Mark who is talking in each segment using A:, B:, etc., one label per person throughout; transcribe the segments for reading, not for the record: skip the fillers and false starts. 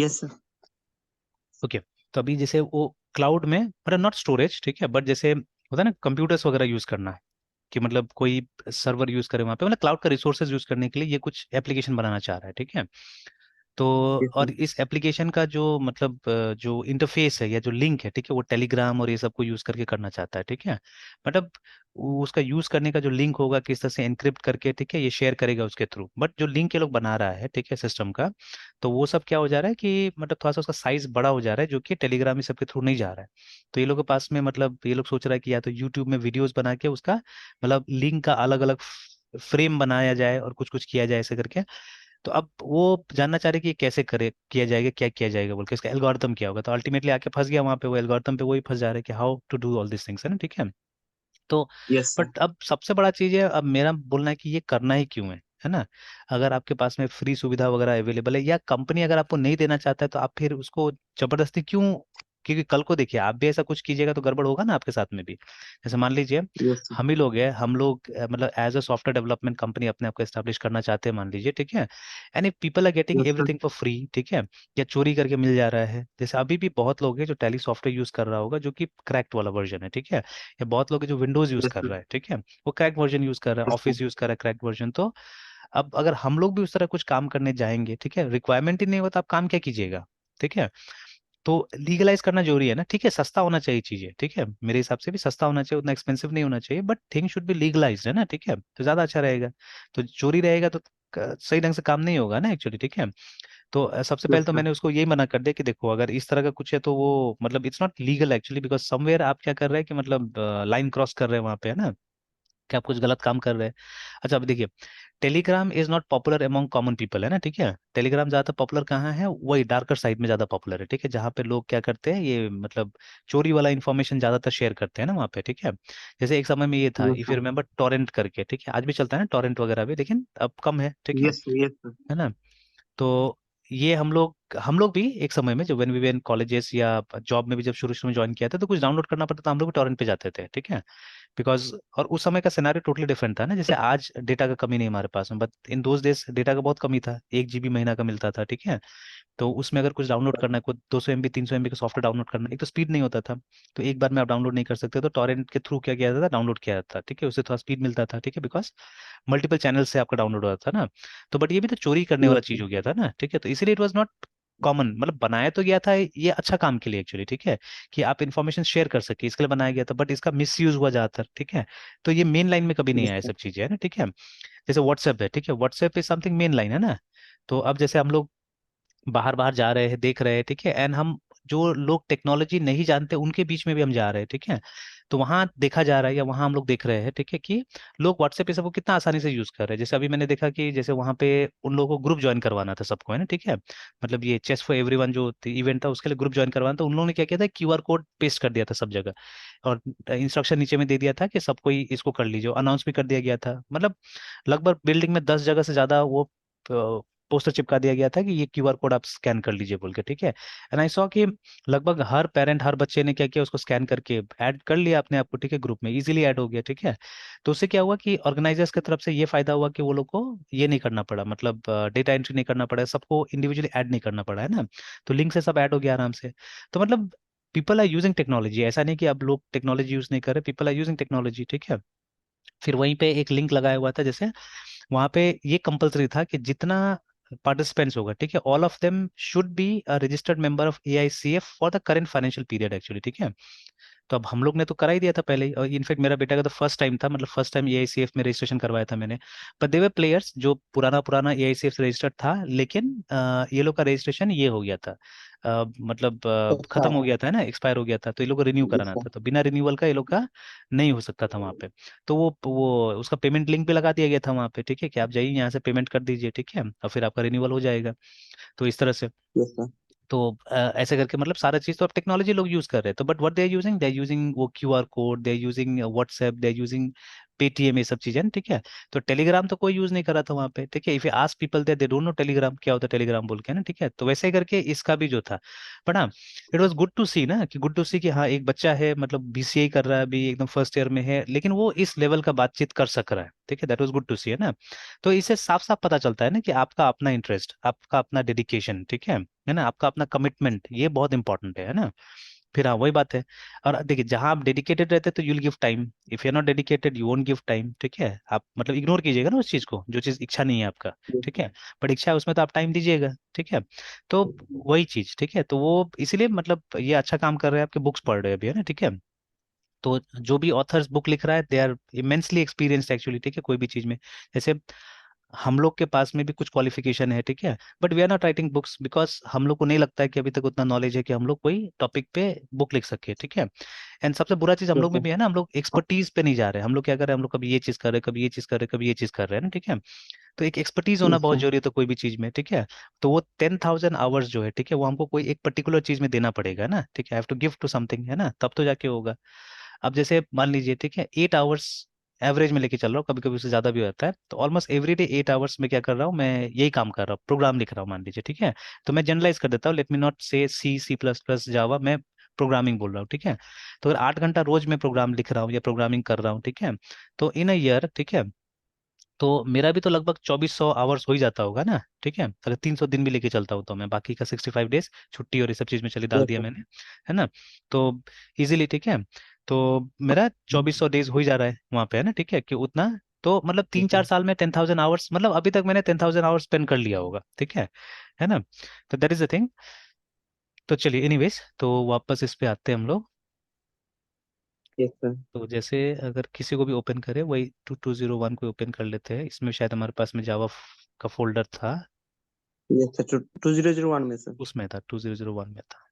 A: Yes sir.
B: Okay. तो अभी जैसे वो क्लाउड में, मतलब नॉट स्टोरेज, ठीक है, बट जैसे होता है ना कंप्यूटर्स वगैरह यूज करना है, कि मतलब कोई सर्वर यूज करे वहाँ पे, मतलब क्लाउड का रिसोर्सेज यूज करने के लिए ये कुछ एप्लीकेशन बनाना चाह रहा है, ठीक है। तो
A: यस
B: और
A: सर।
B: इस एप्लीकेशन का जो मतलब जो इंटरफेस है या जो लिंक है, ठीक है, वो टेलीग्राम और ये सब को यूज करके करना चाहता है, ठीक है। मतलब उसका यूज करने का जो लिंक होगा किस तरह से एनक्रिप्ट करके, ठीक है, ये शेयर करेगा उसके थ्रू, बट जो लिंक ये लोग बना रहा है, ठीक है, सिस्टम का, तो वो सब क्या हो जा रहा है कि मतलब थोड़ा सा उसका साइज बड़ा हो जा रहा है, जो कि टेलीग्राम ये सब के थ्रू नहीं जा रहा है। तो ये लोग के पास में, मतलब ये लोग सोच रहा है कि या तो यूट्यूब में वीडियोस बना के उसका मतलब लिंक का अलग अलग फ्रेम बनाया जाए और कुछ कुछ किया जाए ऐसे करके। तो अब वो जानना चाह रहे कि ये कैसे करे, किया जाएगा, क्या किया जाएगा बोल के, इसका एल्गोरिथम क्या होगा। तो अल्टीमेटली आके फंस गया वहां पे, वो एल्गोरिथम पे वही फंस जा रहा है कि how to do all this things, है ना, ठीक है। तो
A: यस सर।
B: बट अब सबसे बड़ा चीज है, अब मेरा बोलना है कि ये करना ही क्यों है ना। अगर आपके पास में फ्री सुविधा वगैरह अवेलेबल है, या कंपनी अगर आपको नहीं देना चाहता है, तो आप फिर उसको जबरदस्ती क्यों। क्योंकि कल को देखिए आप भी ऐसा कुछ कीजिएगा तो गड़बड़ होगा ना आपके साथ में भी। जैसे मान लीजिए
A: यस सर।
B: हम ही लोग हैं, हम लोग मतलब as a software development company अपने आप को एस्टेब्लिश करना चाहते हैं, मान लीजिए, ठीक है। And if people are getting
A: yes sir.
B: Everything for free, ठीक है, या चोरी करके मिल जा रहा है, जैसे अभी भी बहुत लोग हैं जो टैली सॉफ्टवेयर यूज कर रहा होगा जो कि क्रैक्ड वाला वर्जन है, ठीक है, या बहुत लोग हैं जो विंडोज यूज
A: यस
B: कर
A: सर।
B: रहा है, ठीक है, वो क्रैक वर्जन यूज कर रहा है,
A: यस सर।
B: ऑफिस यूज कर रहा है क्रैक वर्जन। तो अब अगर हम लोग भी उस तरह कुछ काम करने जाएंगे, ठीक है, रिक्वायरमेंट ही नहीं होता, आप काम क्या कीजिएगा, ठीक है। तो लीगलाइज करना जरूरी है ना, ठीक है, सस्ता होना चाहिए चीजें, ठीक है, मेरे हिसाब से भी सस्ता होना चाहिए, उतना एक्सपेंसिव नहीं होना चाहिए, but thing should be legalised, है ना, ठीक है, तो ज्यादा अच्छा रहेगा। तो चोरी रहेगा तो सही ढंग से काम नहीं होगा ना एक्चुअली, ठीक है। तो सबसे पहले
A: यस
B: तो
A: सर।
B: मैंने उसको यही मना कर दिया कि देखो अगर इस तरह का कुछ है तो वो मतलब it's not legal actually, because somewhere आप क्या कर रहे हैं कि मतलब लाइन क्रॉस कर रहे हैं वहां पे, है ना, कि आप कुछ गलत काम कर रहे हैं। अच्छा अब देखिए, Telegram is not popular among common people, है ना, ठीक है। टेलीग्राम ज्यादा पॉपुलर कहाँ है, वही डार्कर साइड में ज्यादा पॉपुलर है, ठीक है, जहाँ पे लोग क्या करते हैं, ये मतलब चोरी वाला इन्फॉर्मेशन ज्यादातर शेयर करते हैं ना वहाँ पे, ठीक है। जैसे एक समय में ये था,
A: yes
B: if you
A: sir.
B: Remember Torrent करके, ठीक है, आज भी चलता है ना टोरेंट वगैरह भी, लेकिन अब कम है, ठीक
A: यस सर। Yes sir.
B: है ना। तो ये हम लोग भी एक समय में जब when we were in colleges या जॉब में भी जब शुरू शुरू में ज्वाइन किया था, तो कुछ डाउनलोड करना पड़ता था, हम लोग भी टोरेंट पे जाते थे, ठीक है। बिकॉज और उस समय का सिनेरियो टोटली डिफरेंट था ना, जैसे आज डेटा का कमी नहीं हमारे पास में, but in those days data का बहुत कमी था, 1 GB महीना का मिलता था, ठीक है। तो उसमें अगर कुछ डाउनलोड करना है, कुछ 200 MB 300 MB का सॉफ्टवेयर डाउनलोड करना है, एक तो स्पीड नहीं होता था, तो एक बार में आप डाउनलोड नहीं कर सकते, तो टॉरेंट के थ्रू क्या किया जाता था, डाउनलोड किया जाता था, ठीक है, उससे थोड़ा स्पीड मिलता था, ठीक है, बिकॉज मल्टीपल चैनल से आपका डाउनलोड होता था ना। तो बट ये भी तो चोरी करने वाला
A: यस
B: चीज
A: सर।
B: हो गया था ना, ठीक है, तो इसीलिए इट वॉज नॉट कॉमन, मतलब बनाया तो गया था ये अच्छा काम के लिए एक्चुअली, ठीक है, कि आप इन्फॉर्मेशन शेयर कर सके इसके लिए बनाया गया था, बट इसका मिस यूज हुआ ज्यादातर, ठीक है। तो ये मेन लाइन में कभी नहीं
A: यस
B: आया ये
A: सर।
B: सब चीजें, है ना, ठीक है। जैसे व्हाट्सएप है, ठीक है, WhatsApp is something main line, है ना। तो अब जैसे हम लोग बाहर बाहर जा रहे हैं, देख रहे हैं, ठीक है, एंड हम जो लोग टेक्नोलॉजी नहीं जानते उनके बीच में भी हम जा रहे हैं, ठीक है। तो वहां देखा जा रहा है या वहां हम लोग देख रहे हैं, ठीक है, कि लोग व्हाट्सएप ये सब को कितना आसानी से यूज कर रहे हैं। जैसे अभी मैंने देखा कि जैसे वहां पे उन लोगों को ग्रुप ज्वाइन करवाना था सबको, है ना, ठीक है, मतलब ये चेस फॉर एवरीवन जो इवेंट था उसके लिए ग्रुप ज्वाइन करवाना था, उन लोगों ने क्या किया था, QR कोड पेस्ट कर दिया था सब जगह, और इंस्ट्रक्शन नीचे में दे दिया था कि सब कोई इसको कर लीजिए, अनाउंस भी कर दिया गया था, मतलब लगभग बिल्डिंग में 10 जगह से ज्यादा वो पोस्टर चिपका दिया गया था कि ये QR कोड आप स्कैन कर लीजिए बोल के, ठीक है। एंड आई सॉ कि लगभग हर पेरेंट हर बच्चे ने क्या किया, उसको स्कैन करके ऐड कर लिया अपने आप को, ठीक है, ग्रुप में इजीली ऐड हो गया, ठीक है। तो उससे क्या हुआ कि ऑर्गेनाइजर्स की तरफ से ये फायदा हुआ कि वो लोग को ये नहीं करना पड़ा, मतलब डेटा एंट्री नहीं करना पड़ा, सबको इंडिविजुअली ऐड नहीं करना पड़ा, है ना। तो लिंक से सब ऐड हो गया आराम से। तो मतलब पीपल आर यूजिंग टेक्नोलॉजी, ऐसा नहीं कि अब लोग टेक्नोलॉजी यूज नहीं कर रहे, पीपल आर यूजिंग टेक्नोलॉजी, ठीक है। फिर वहीं पे एक लिंक लगाया हुआ था, जैसे वहां पे ये कंपलसरी था कि जितना पार्टिसिपेंट्स होगा, ठीक है, all of them should be a registered member of AICF for the current financial period actually, ठीक है। तो अब हम लोग ने तो करा ही दिया था पहले ही, और इनफैक्ट मेरा बेटा का तो फर्स्ट टाइम था, मतलब फर्स्ट टाइम AICF में रजिस्ट्रेशन करवाया था मैंने। पर देवर प्लेयर्स जो पुराना पुराना AICF से रजिस्टर्ड था, लेकिन ये लोग का रजिस्ट्रेशन ये हो गया था, मतलब
A: अच्छा।
B: खत्म हो गया था ना, एक्सपायर हो गया था, तो ये लोग को रिन्यू
A: यस
B: कराना
A: सर।
B: था, तो बिना रिन्यूअल का ये लोग का नहीं हो सकता था वहाँ पे। तो वो उसका पेमेंट लिंक भी लगा दिया गया था वहाँ पे, ठीक है, कि आप जाइए यहाँ से पेमेंट कर दीजिए, ठीक है, और फिर आपका रिन्यूअल हो जाएगा। तो इस तरह से,
A: यस सर।
B: तो ऐसे करके मतलब सारा चीज तो अब टेक्नोलॉजी लोग यूज कर रहे हैं, तो but what they are using वो QR code, they are using WhatsApp, they are using Paytm, ये सब चीजें ना, ठीक है। तो टेलीग्राम तो कोई यूज नहीं कर रहा था वहाँ पे, ठीक है। If you ask people they don't know Telegram क्या होता है, टेलीग्राम बोल के ना, ठीक है। तो वैसे ही करके इसका भी जो था, बट हाँ, इट वॉज गुड टू सी ना, कि गुड टू सी कि हाँ एक बच्चा है, मतलब बीसीए कर रहा है अभी, एकदम फर्स्ट ईयर में है, लेकिन वो इस लेवल का बातचीत कर सक रहा है, ठीक है। दैट वाज गुड टू सी, है ना। तो इससे साफ साफ पता चलता है ना कि आपका अपना इंटरेस्ट, आपका अपना डेडिकेशन, ठीक है ना, आपका अपना कमिटमेंट, ये बहुत इंपॉर्टेंट है ना। फिर हाँ वही बात है। और देखिए, जहां आप डेडिकेटेड रहते हैं तो you will give time, if you are not dedicated you won't give time, ठीक है। आप मतलब इग्नोर कीजिएगा ना उस चीज को, जो चीज इच्छा नहीं है आपका, ठीक है। बट इच्छा है उसमें तो आप टाइम दीजिएगा, ठीक है। तो वही चीज, ठीक है। तो वो इसीलिए मतलब ये अच्छा काम कर रहे हैं, आपके बुक्स पढ़ रहे हैं अभी, है ना, ठीक है। तो जो भी ऑथर्स बुक लिख रहा है they are immensely experienced actually, ठीक है, कोई भी चीज में। जैसे हम लोग के पास में भी कुछ क्वालिफिकेशन है, ठीक है, but we are not writing books because हम लोग को नहीं लगता है कि अभी तक उतना नॉलेज है कि हम लोग कोई टॉपिक पे बुक लिख सके, ठीक है। एंड सबसे बुरा चीज हम
A: यस
B: लोग में
A: सर।
B: भी है ना, हम लोग एक्सपर्टीज पे नहीं जा रहे हैं। हम लोग क्या कर रहे हैं, हम लोग कभी ये चीज कर रहे हैं, कभी ये चीज कर रहे हैं, कभी ये चीज कर रहे हैं ना, ठीक है। तो एक एक्सपर्टीज होना
A: यस
B: बहुत
A: सर।
B: जरूरी है, तो कोई भी चीज में, ठीक है। तो वो 10,000 आवर्स जो है, ठीक है, वो हमको कोई एक पर्टिकुलर चीज में देना पड़ेगा ना, ठीक है। I have to give to something, है ना, तब तो जाके होगा। अब जैसे मान लीजिए, ठीक है, 8 आवर्स एवरेज में लेके चल रहा हूँ, कभी कभी उससे ज्यादा भी होता है, तो ऑलमोस्ट एवरी डे 8 आवर्स में क्या कर रहा हूँ मैं, यही काम कर रहा हूँ, प्रोग्राम लिख रहा हूँ मान लीजिए, ठीक है। तो मैं जनरलाइज कर देता हूँ, लेट मी नॉट से सी, सी प्लस प्लस, जावा, मैं प्रोग्रामिंग बोल रहा हूँ, ठीक है। तो अगर 8 घंटा रोज मैं प्रोग्राम लिख रहा हूँ या प्रोग्रामिंग कर रहा हूँ, ठीक है, तो इन अ ईयर, ठीक है, तो मेरा भी तो लगभग 2400 आवर्स हो ही जाता होगा ना, ठीक है। अगर 300 दिन भी लेके चलता हूँ तो मैं, बाकी का 65 डेज छुट्टी और ये सब चीज में चली डाल
A: यस
B: दिया
A: सर।
B: मैंने, है ना। तो इजीली, ठीक है। तो मेरा 2400 डेज हो ही जा रहा है वहाँ पे, है ना, ठीक है, कि उतना। तो मतलब तीन
A: यस
B: चार साल में 10,000 आवर्स, मतलब अभी तक मैंने 10,000 आवर्स स्पेंड कर लिया होगा, ठीक है ना। तो दैट इज द थिंग। तो चलिए एनीवेज, तो वापस इस पे आते हैं हम लोग।
A: सर।
B: तो जैसे अगर किसी को भी ओपन करे, वही 2201 को ओपन कर लेते हैं, इसमें शायद हमारे पास में जावा का फोल्डर था,
A: यस सर। 2001 में सर।
B: उसमें था, 2001 में था।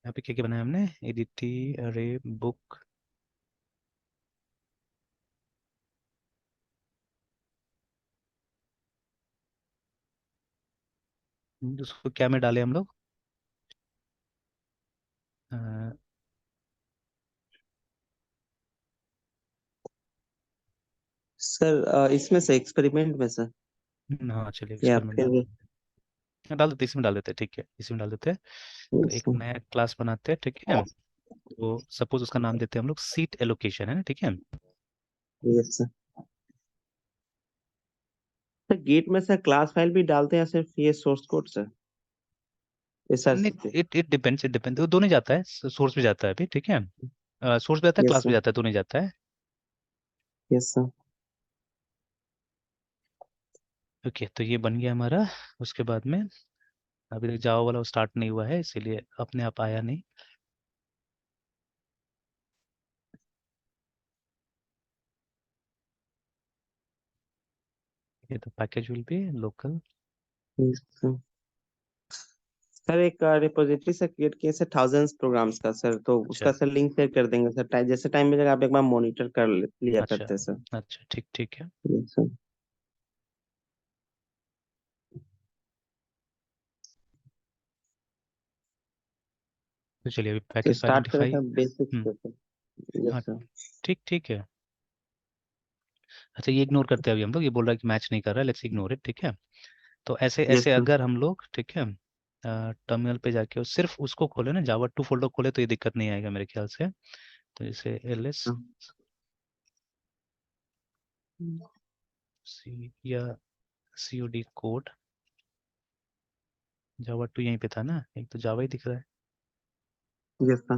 B: यहाँ पे क्या क्या बनाया हमने, एडिटी, अरे, बुक, उसको क्या में डाले हम लोग, अ,
A: सर इसमें से एक्सपेरिमेंट में सर,
B: हाँ चलिए
A: या
B: एक्सपेरिमेंट
A: फिर
B: डाल देते, इसमें डाल देते, ठीक है, इसमें डाल देते हैं। तो
A: यस
B: एक
A: सर।
B: नया क्लास बनाते हैं, ठीक है। तो सपोज उसका नाम देते हैं हम लोग सीट एलोकेशन, है ना, ठीक है।
A: Yes sir. सर गेट में सर क्लास फाइल भी डालते हैं, सिर्फ ये सोर्स कोड सर, एसआरसी पे।
B: It it depends, it depends, वो दोनों ही जाता है, सोर्स भी जाता है अभी, ठीक है। सोर्स भी जाता है,
A: यस
B: क्लास भी
A: सर।
B: जाता है, दोनों ही जाता है।
A: Yes sir.
B: ओके, तो ये बन गया हमारा। उसके बाद में अभी तक जावा वाला स्टार्ट नहीं हुआ है, इसीलिए अपने आप आया नहीं। ये तो package will be local.
A: Yes sir. Sir एक रिपोजिटरी से क्रिएट किए सर थाउजेंड्स प्रोग्राम्स का सर, तो
B: अच्छा
A: उसका सर लिंक शेयर कर देंगे सर, जैसे टाइम मिलेगा आप एक बार मॉनिटर कर लिया
B: अच्छा
A: करते हैं सर।
B: अच्छा, ठीक ठीक है।
A: Yes sir.
B: तो चलिए अभी
A: तो
B: पैकेज
A: स्टार्ट करें
B: आइडेंटिफाई।
A: सर बेसिक्स
B: हम्म।
A: से सर। यस
B: हाँ,
A: सर।
B: ठीक ठीक है। अच्छा, ये इग्नोर करते हैं अभी हम लोग, ये बोल रहा है कि मैच नहीं कर रहा है, लेट्स इग्नोर इट, ठीक है। तो ऐसे
A: यस
B: ऐसे
A: सर।
B: अगर हम लोग, ठीक है, टर्मिनल पे जाके और सिर्फ उसको खोले ना, जावा 2 फोल्डर खोले, तो ये दिक्कत नहीं आएगा मेरे ख्याल से। तो जैसे एल एस सी या सी ओ डी कोड, जावा 2 यहीं पे था ना, एक तो जावा ही दिख रहा है।
A: Yes sir.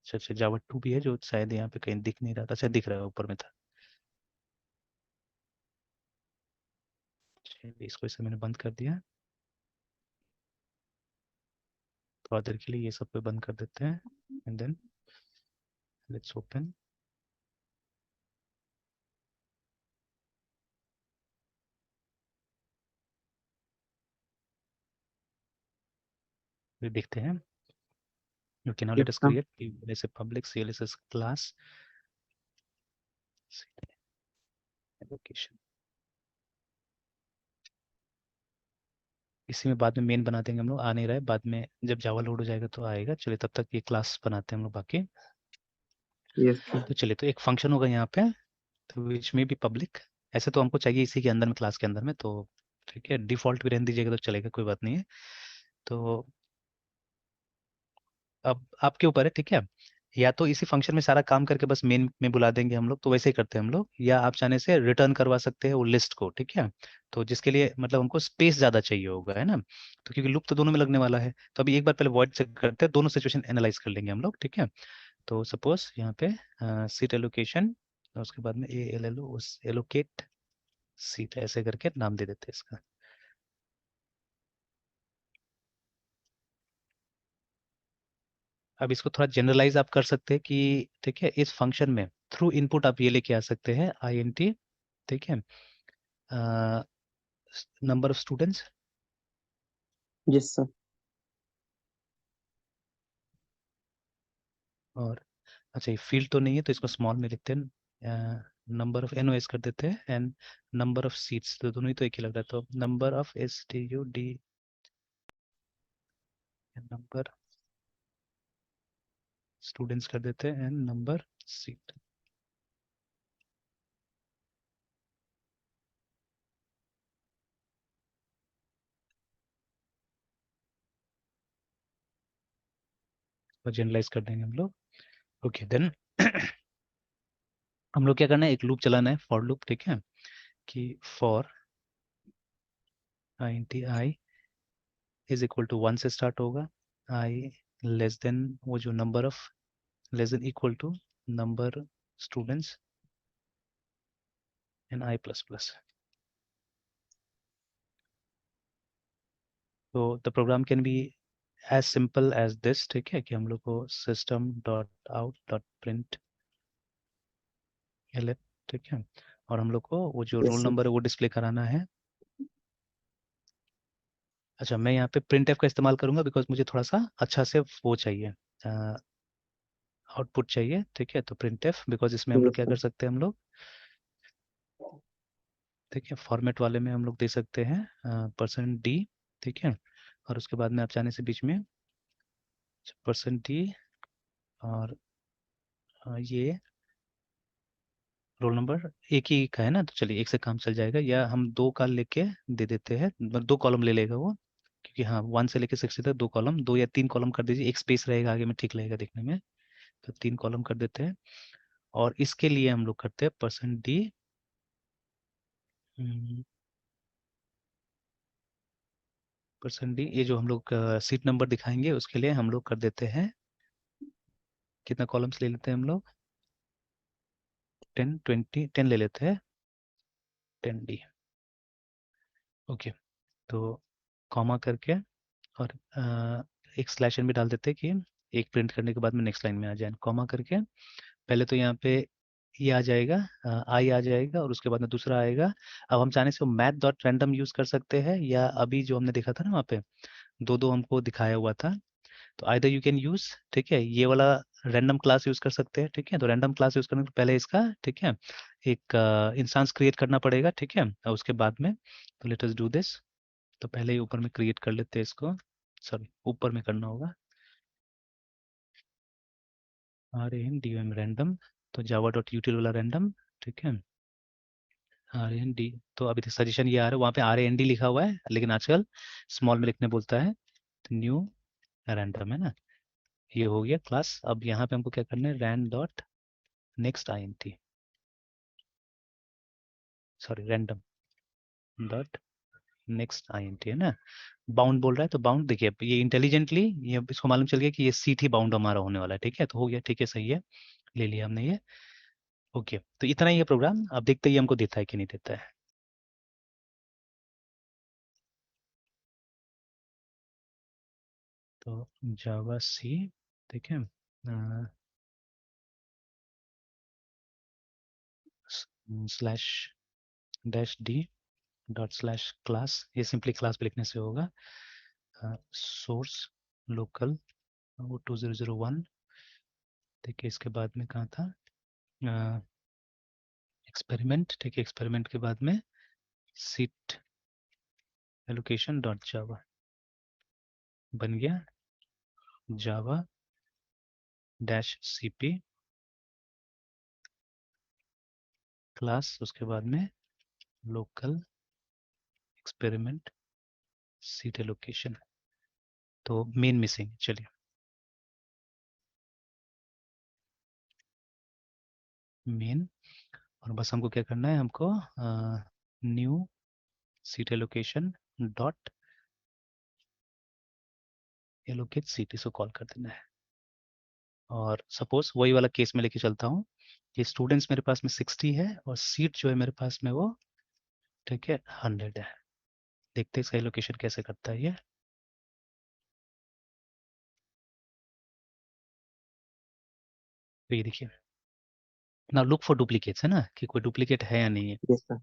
B: अच्छा अच्छा, जावा 2 भी है जो शायद यहाँ पे कहीं दिख नहीं रहा था, अच्छा दिख रहा है, ऊपर में था। चलिए, इसको इसे मैंने बंद कर दिया, थोड़ा देर के लिए ये सब पे बंद कर देते हैं, एंड देन लेट्स ओपन। ये देखते हैं। Okay, now
A: Yes,
B: let us
A: sir.
B: create a public CLSS class allocation. इसी में बाद में मेन बना देंगे हम लोग, आ नहीं रहा है, बाद में जब जावा लोड हो जाएगा तो आएगा। चलिए तब तक ये क्लास बनाते हैं हम लोग बाकी।
A: Yes, sir.
B: तो चलिए, तो एक फंक्शन होगा यहाँ पे, तो विच में भी पब्लिक, ऐसे तो हमको चाहिए इसी के अंदर में, क्लास के अंदर में, तो ठीक है, डिफॉल्ट भी रहने दीजिएगा तो चलेगा, कोई बात नहीं है। तो अब आपके ऊपर है, ठीक है। या तो इसी फंक्शन में सारा काम करके बस मेन में बुला देंगे हम लोग, तो वैसे ही करते हैं हम लोग, या आप चाहने से रिटर्न करवा सकते हैं वो लिस्ट को, ठीक है। तो जिसके लिए मतलब हमको स्पेस ज्यादा चाहिए होगा, है ना, तो क्योंकि लूप तो दोनों में लगने वाला है, तो अभी एक बार पहले वॉइड चेक करते हैं, दोनों सिचुएशन एनालाइज कर लेंगे हम लोग, ठीक है। तो सपोज यहाँ पे सीट एलोकेशन, उसके बाद में ए एल एल उस एलोकेट सीट, ऐसे करके नाम दे देते हैं इसका। अब इसको थोड़ा जनरलाइज आप कर सकते हैं कि ठीक है, इस फंक्शन में थ्रू इनपुट आप ये लेके आ सकते हैं आई एन टी, ठीक है, number of students,
A: Yes, sir.
B: और अच्छा ये फील्ड तो नहीं है तो इसको स्मॉल में लिखते हैं, number of N O S कर देते हैं, एंड नंबर ऑफ सीट्स, तो दोनों ही तो एक ही लग रहा है, तो number of S T U D, number students कर देते हैं, एंड नंबर सीट। और जनरलाइज कर देंगे हम लोग। ओके देन हम लोग क्या करना है, एक लूप चलाना है, फॉर लूप, ठीक है, कि for I N T I is equal to 1 से स्टार्ट होगा, आई लेस देन वो जो number of, less than equal to number students in I plus plus. तो the program can be as simple as this, ठीक है, कि हम लोग को system dot out dot print L, ठीक है, और हम लोग को वो जो
A: Yes,
B: रोल
A: sir.
B: नंबर है वो डिस्प्ले कराना है। अच्छा, मैं यहाँ पे प्रिंट एफ का इस्तेमाल करूंगा बिकॉज मुझे थोड़ा सा अच्छा से वो चाहिए, आउटपुट चाहिए, ठीक है, तो प्रिंट एफ, बिकॉज इसमें हम लोग
A: Yes,
B: क्या
A: sir.
B: कर सकते हैं हम लोग, ठीक है, फॉर्मेट वाले में हम लोग दे सकते हैं परसेंट डी, ठीक है, और उसके बाद में आप चाहने से बीच में परसेंट डी, और ये रोल नंबर एक ही का है ना, तो चलिए एक से काम चल जाएगा, या हम दो का लेके दे देते हैं, दो कॉलम ले लेगा वो, क्योंकि हाँ 1 से लेके 60 तक दो कॉलम, 2 या 3 कॉलम कर दीजिए, एक स्पेस रहेगा आगे में, ठीक लगेगा देखने में, तो 3 कॉलम कर देते हैं। और इसके लिए हम लोग करते हैं परसेंट डी, परसेंट डी, ये जो हम लोग सीट नंबर दिखाएंगे उसके लिए हम लोग कर देते हैं, कितना कॉलम्स ले लेते हैं हम लोग, 10 20 10 ले लेते हैं, 10 डी। ओके, तो कॉमा करके, और एक स्लैश एन भी डाल देते हैं कि एक प्रिंट करने के बाद में नेक्स्ट लाइन में आ जाए, कॉमा करके पहले तो यहाँ पे ये आ जाएगा, आई आ जाएगा, और उसके बाद में दूसरा आएगा। अब हम चाहने से मैथ डॉट रैंडम यूज कर सकते हैं, या अभी जो हमने देखा था ना वहाँ पे दो दो हमको दिखाया हुआ था, तो आइदर यू कैन यूज, ठीक है, ये वाला रैंडम क्लास यूज कर सकते हैं, ठीक है, तो रैंडम क्लास यूज करने से पहले इसका, ठीक है, एक इंस्टेंस क्रिएट करना पड़ेगा, ठीक है, और उसके बाद में, तो लेट अस डू दिस। तो पहले ही ऊपर में क्रिएट कर लेते हैं इसको, सॉरी ऊपर में करना होगा, R N D M random, तो जावा डॉट यूटिल वाला रैंडम, ठीक है, आर एन डी, तो अभी तक सजेशन ये आ रहा है, वहाँ पे आर एन डी लिखा हुआ है, लेकिन आजकल स्मॉल में लिखने बोलता है, तो न्यू रैंडम है ना, ये हो गया क्लास। अब यहाँ पे हमको क्या करना है, ran dot next I N T, sorry random dot next I N T, है ना, बाउंड बोल रहा है, तो बाउंड देखिए ये इंटेलिजेंटली, ये इसको मालूम चल गया कि ये सीट ही बाउंड हमारा होने वाला है, ठीक है, तो हो गया, ठीक है, सही है, ले लिया हमने ये। ओके, तो इतना ही है प्रोग्राम, अब देखते ही हमको देता है कि नहीं देता है। तो जावा सी, ठीक है, slash dash D dot slash class, ये सिंपली क्लास पे लिखने से होगा, सोर्स लोकल, वो 2001। देखिए इसके बाद में कहाँ था, एक्सपेरिमेंट। ठीक है, एक्सपेरिमेंट के बाद में सीट एलोकेशन डॉट जावा बन गया, जावा डैश सीपी क्लास, उसके बाद में लोकल एक्सपेरिमेंट सीट एलोकेशन। तो मेन मिसिंग, चलिए मेन, और बस हमको क्या करना है, हमको new seat allocation dot allocate seat, इसको कॉल कर देना है। और सपोज वही वाला केस में लेके चलता हूँ कि स्टूडेंट्स मेरे पास में 60 है और सीट जो है मेरे पास में वो, ठीक है, 100 है। देखते हैं इसका एलोकेशन कैसे करता है ये। तो ये देखिए, ना लुक फॉर डुप्लीकेट्स है ना, कि कोई डुप्लीकेट है या नहीं है।
A: Yes sir.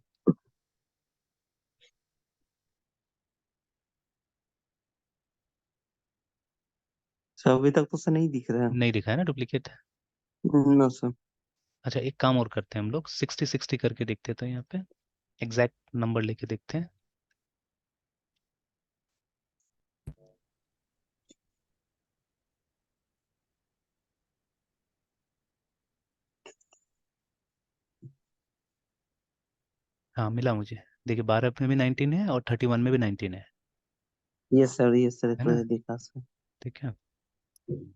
A: सर अभी तक तो सर नहीं दिख रहा है।
B: नहीं दिखा है ना डुप्लीकेट।
A: No sir.
B: अच्छा एक काम और करते हैं हम लोग, 60-60 करके देखते हैं, तो यहाँ पे एग्जैक्ट नंबर लेके देखते हैं। हाँ मिला मुझे, देखिए 12 में भी 19 है और 31 में भी 19
A: यस सर
B: है
A: तो
B: ना।
A: ये देखा सर।
B: ठीक है,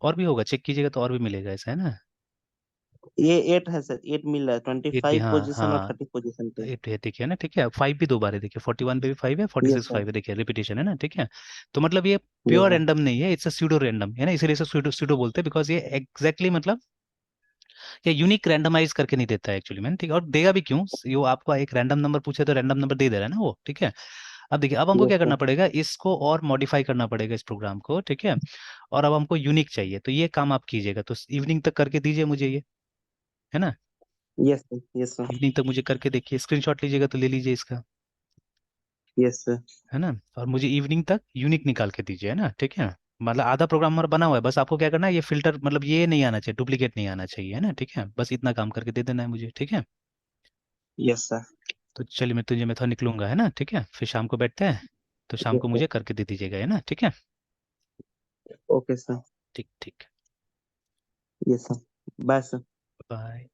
B: और भी होगा, चेक कीजिएगा तो और भी मिलेगा ऐसा, है ना।
A: ये 8 है सर, 8 मिल रहा है,
B: 8 भी,
A: 25
B: हाँ
A: पोजीशन और
B: हाँ,
A: 30 पोजीशन पे।
B: 8 है, ठीक है ना, ठीक है। 5 भी 2 बार है, देखिए 41 पे भी 5 है,
A: यस
B: 46
A: सर।
B: 5 है, देखिए रिपीटेशन है ना, ठीक है। तो मतलब ये
A: यस
B: प्योर
A: सर।
B: रैंडम नहीं है, इट्स अ स्यूडो रैंडम, है ना, इसीलिए इसे स्यूडो स्यूडो बोलते हैं, बिकॉज ये एग्जैक्टली मतलब ये यूनिक रैंडमाइज करके नहीं देता है एक्चुअली में, ठीक है। और देगा भी क्यों, ये आपको एक रैंडम नंबर पूछे तो रैंडम नंबर दे रहा है ना वो, ठीक है। अब देखिए, अब हमको
A: यस
B: क्या
A: सर।
B: करना पड़ेगा, इसको और मॉडिफाई करना पड़ेगा इस प्रोग्राम को, ठीक है। और अब हमको यूनिक चाहिए, तो ये काम आप कीजिएगा, तो इवनिंग तक करके दीजिए मुझे ये, है ना।
A: Yes sir. Yes sir.
B: Evening तक मुझे करके देखिए, स्क्रीनशॉट लीजिएगा तो ले लीजिए इसका,
A: यस सर।
B: है ना। और मुझे इवनिंग तक यूनिक निकाल के दीजिए, है ना, ठीक है। मतलब आधा प्रोग्राम हमारा बना हुआ है, बस आपको क्या करना है, ये फिल्टर मतलब ये नहीं आना चाहिए, डुप्लीकेट नहीं आना चाहिए, है ना, ठीक है। बस इतना काम करके दे देना है मुझे, ठीक है।
A: Yes sir.
B: तो चलिए मैं थोड़ा निकलूंगा, है ना, ठीक है, फिर शाम को बैठते हैं, तो शाम
A: यस
B: को
A: सर।
B: मुझे करके दे दीजिएगा, है ना, ठीक है।
A: Okay sir.
B: ठीक ठीक।
A: Yes sir. Bye sir.
B: Bye.